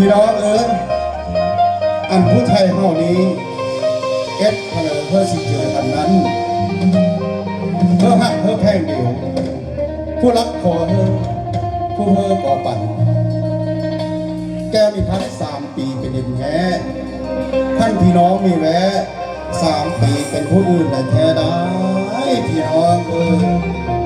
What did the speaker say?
พี่น้องเอ๋ยอันผู้ไทยเฮานี้เอ็ดเพลอเพื่อสิเจออันนั้นเพื่อหักเพื่อแพงเดียวผู้รักขอเธอผู้เธอก่อปั่นแก้มีพัด3 ปีเป็นดินแท้ท่านพี่น้องมีแวะ3 ปีเป็นผู้อื่นแต่แท้ได้พี่น้องเอ๋ย